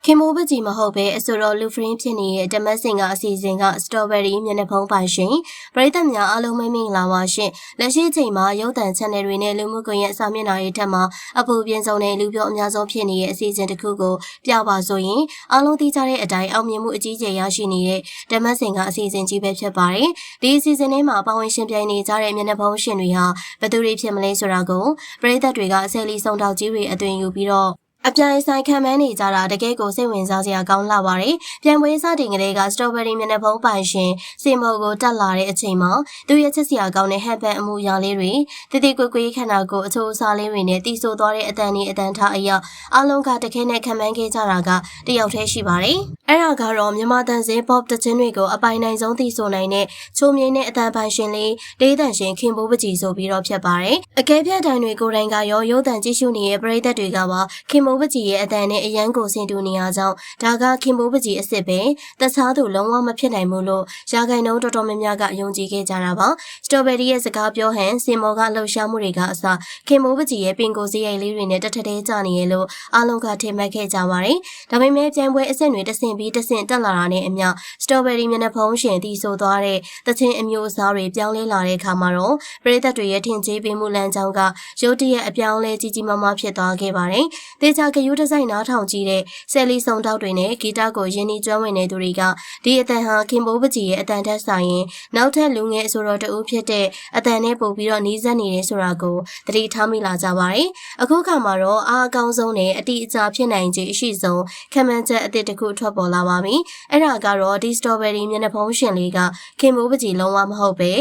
ခင်မိုးပကြီးမဟုတ်ပဲအဆိုတော်လူဖရင်းဖြစ်နေတဲ့ဓမ္မစင်ကအစီအစဉ်ကစတော်ဘယ်ရီမျက်နှာဖုံးပိုင်ရှင်ပရိသတ်များအားလုံးမင်္ဂလာပါရှင်လက်ရှိချိန်မှာရုပ်သံ channel တွေနဲ့လူမှုကွန်ရက်စာမျက်နှာတွေထက်မှာအပူပြင်းဆုံးတဲ့လူပြောအများဆုံးဖြစ်နေတဲ့အစီအစဉ်တစ်ခုကိုပြပါဆိုရင်အားလုံးသိကြတဲ့အတိုင်းအောင်မြင်မှုအကြီးအကျယ်ရရှိနေတဲ့ဓမ္မစင်ကအစီအစဉ်ကြီးပဲဖြစ်ပါတယ်ဒီအစီအစဉ်ထဲမှာပါဝင်ရှင်ပြိုင်နေကြတဲ့မျက်နှာဖုံးရှင်တွေဟာဘယ်သူတွေဖြစ်မလဲဆိုတာကိုပရိသတ်တွေကဆယ်လီစုံတောက်ကြီးတွေအသွင်ယူပြီးတော့အပြိုင်ဆိုင်ခံမှန်းနေကြတာတကယ်ကိုစိတ်ဝင်စားစရာကောင်းလာပါတယ်။ပြန်ပွဲစတင်ကလေးကစတော်ဘယ်ရီမျက်နှာဖုံးပိုင်ရှင်စင်မော်ကိုတက်လာတဲ့အချိန်မှာသူရဲ့ချစ်စရာကောင်းတဲ့ဟန်ပန်အမှုရာလေးတွေတိတိကွယ်ကွယ်ခန္ဓာကိုယ်အချိုးအစားလေးတွေနဲ့တီးဆိုသွားတဲ့အတန်ကြီးအတန်ထားအရာအလုံးကတခဲနဲ့ခံမှန်းခဲ့ကြတာကတယောက်တည်းရှိပါတယ်။အဲ့ဒါကတော့မြန်မာတန်စင် pop တခြင်းတွေကိုအပိုင်နိုင်ဆုံးတီးဆိုနိုင်တဲ့ချိုးမြိန်တဲ့အတန်ပိုင်ရှင်လေးလေးတန်ရှင်ခင်ဘိုးပကြီးဆိုပြီးတော့ဖြစ်ပါတယ်။အကဲဖြတ်တိုင်တွေကိုယ်တိုင်ကရောရုပ်သံကြည့်ရှုနေတဲ့ပရိသတ်တွေကပါခင်ဘိုးပကြီးရဲ့အတန်နဲ့အရန်ကိုဆင်တူနေရကြောင်းဒါကခင်ဘိုးပကြီးအစ်စ်ပဲတခြားသူလုံးဝမဖြစ်နိုင်ဘူးလို့ရာဂိုင်နှုန်းတော်တော်များများကယုံကြည်ခဲ့ကြတာပါစတော်ဘယ်ရီရဲ့စကားပြောဟန်စင်မော်ကလှုပ်ရှားမှုတွေကအစခင်ဘိုးပကြီးရဲ့ပင်ကိုစရိုက်လေးတွေနဲ့တထထဲကြနေရလို့အားလုံးကထင်မှတ်ခဲ့ကြပါတယ်ဒါပေမဲ့ပြန်ပွဲအဆင့်တွေတဆင့်ပြီးတဆင့်တက်လာတာနဲ့အမျှစတော်ဘယ်ရီမျက်နှာဖုံးရှင်တီးဆိုသွားတဲ့တခြင်းအမျိုးအစားတွေပြောင်းလဲလာတဲ့အခါမှာတော့ပရိသတ်တွေရဲ့ထင်ကြေးပေးမှုလမ်းကြောင်းကရုတ်တရက်အပြောင်းလဲကြီးကြီးမားမားဖြစ်သွားခဲ့ပါတယ်တေချာကယူဒီဇိုင်နာထောင်ကြည့်တဲ့ဆယ်လီစုံတောက်တွေနဲ့ဂီတကိုရင်းနှီးကျွမ်းဝင်နေသူတွေကဒီအတန်ဟာခင်ဘိုးပကြီးရဲ့အတန်ထက်ဆိုင်ရင်နောက်ထပ်လူငယ်အဆိုတော်တဦးဖြစ်တဲ့အတန်နဲ့ပို့ပြီးတော့နီးစပ်နေတယ်ဆိုတာကိုသတိထားမိလာကြပါတယ်။အခုခါမှာတော့အားအကောင်းဆုံးနဲ့အတိအကျဖြစ်နိုင်ခြေအရှိဆုံးခံမှန်းချက်အသစ်တစ်ခုထွက်ပေါ်လာပါပြီ။အဲ့ဒါကတော့ဒီစတော်ဘယ်ရီမျက်နှာဖုံးရှင်လေးကခင်ဘိုးပကြီးလုံးဝမဟုတ်ပဲ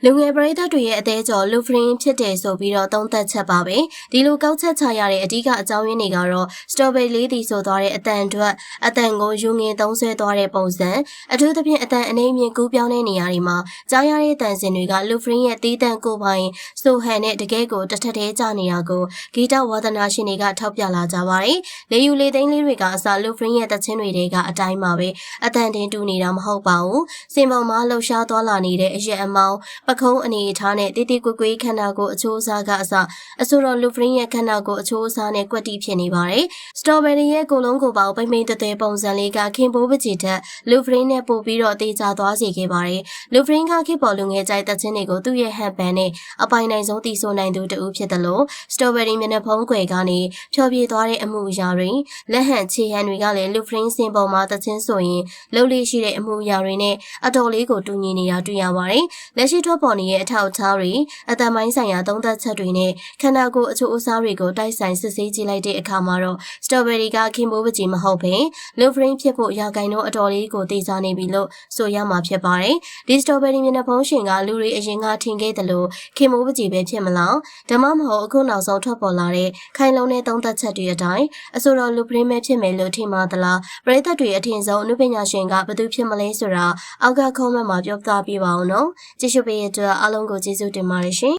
လူငယ်ပရိသတ်တွေရဲ့အသေးကျော်လူဖရင်းဖြစ်တယ်ဆိုပြီးတော့သုံးသပ်ချက်ပါပဲဒီလိုကောက်ချက်ချရတဲ့အဓိကအကြောင်းရင်းတွေကတော့စတော်ဘယ်ရီလေးတီဆိုသွားတဲ့အတန်အတွက်အတန်ကိုယူငင်သုံးဆွဲသွားတဲ့ပုံစံအထူးသဖြင့်အတန်အနေမြင့်ကူးပြောင်းတဲ့နေရာတွေမှာကြားရတဲ့တန်စင်တွေကလူဖရင်းရဲ့တီးတန့်ကိုပိုင်ဆိုဟန်နဲ့တကယ်ကိုတထက်ထဲကျနေတာကိုဂီတဝါသနာရှင်တွေကထောက်ပြလာကြပါတယ်လေယူလေသိန်းလေးတွေကအစလူဖရင်းရဲ့တခြင်းတွေကအတိုင်းပါပဲအတန်တင်တူနေတာမဟုတ်ပါဘူးစင်ပေါ်မှာလှုပ်ရှားသွားလာနေတဲ့အရက်အမောင်းပခုံးအနေထားနဲ့တိတိကွယ်ကွယ်ခန္ဓာကိုယ်အချိုးအစားကအစအဆိုတော်လူဖရင်းရဲ့ခန္ဓာကိုယ်အချိုးအစားနဲ့ကွက်တီဖြစ်နေပါတယ်။စတော်ဘယ်ရီရဲ့ကိုလုံးကိုပေါပိမ့်ပိမ့်တဲ့ပုံစံလေးကခင်ဘိုးပကြီးတဲ့လူဖရင်းနဲ့ပို့ပြီးတော့တေချာသွားစေခဲ့ပါတယ်။လူဖရင်းကခေပေါ်လူငယ်ကြိုက်တဲ့ချင်းတွေကိုသူ့ရဲ့ဟန်ပန်နဲ့အပိုင်နိုင်ဆုံးတီဆိုနိုင်သူတူဖြစ်တယ်လို့စတော်ဘယ်ရီမျက်နှာဖုံးကွယ်ကနေဖြောပြသွားတဲ့အမှုအရာတွေလက်ဟန်ခြေဟန်တွေကလည်းလူဖရင်းစင်ပေါ်မှာတချင်းဆိုရင်လှုပ်လေးရှိတဲ့အမှုအရာတွေနဲ့အတော်လေးကိုတူညီနေတာတွေ့ရပါတယ်။လက်ရှိထွက်ပေါ်နေတဲ့အထောက်အထားတွေအတန်ပိုင်းဆိုင်ရာသုံးသပ်ချက်တွေနဲ့ခန္ဓာကိုယ်အချို့အစားတွေကိုတိုက်ဆိုင်စစ်ဆေးကြည့်လိုက်တဲ့အခါမှာတော့စတော်ဘယ်ရီကခင်ဘိုးပကြီးမဟုတ်ပဲလူဖရင်းဖြစ်ဖို့ရာဂိုင်တော့အတော်လေးကိုသိစားနေပြီလို့ဆိုရမှာဖြစ်ပါတယ်ဒီစတော်ဘယ်ရီမျက်နှာဖုံးရှင်ကလူတွေအရင်ကထင်ခဲ့တယ်လို့ခင်ဘိုးပကြီးပဲဖြစ်မလားဒါမှမဟုတ်အခုနောက်ဆုံးထွက်ပေါ်လာတဲ့ခိုင်လုံတဲ့သုံးသပ်ချက်တွေအတိုင်းအဆိုတော်လူဖရင်းပဲဖြစ်မယ်လို့ထင်မှသလားပရိသတ်တွေအထင်ဆုံးအနုပညာရှင်ကဘယ်သူဖြစ်မလဲဆိုတာအောက်က comment မှာပြောပြပေးပါဦးနော်ကြည့်ရှုပေးရတဲ့အတွက်အားလုံးကိုကျေးဇူးတင်ပါတယ်ရှင်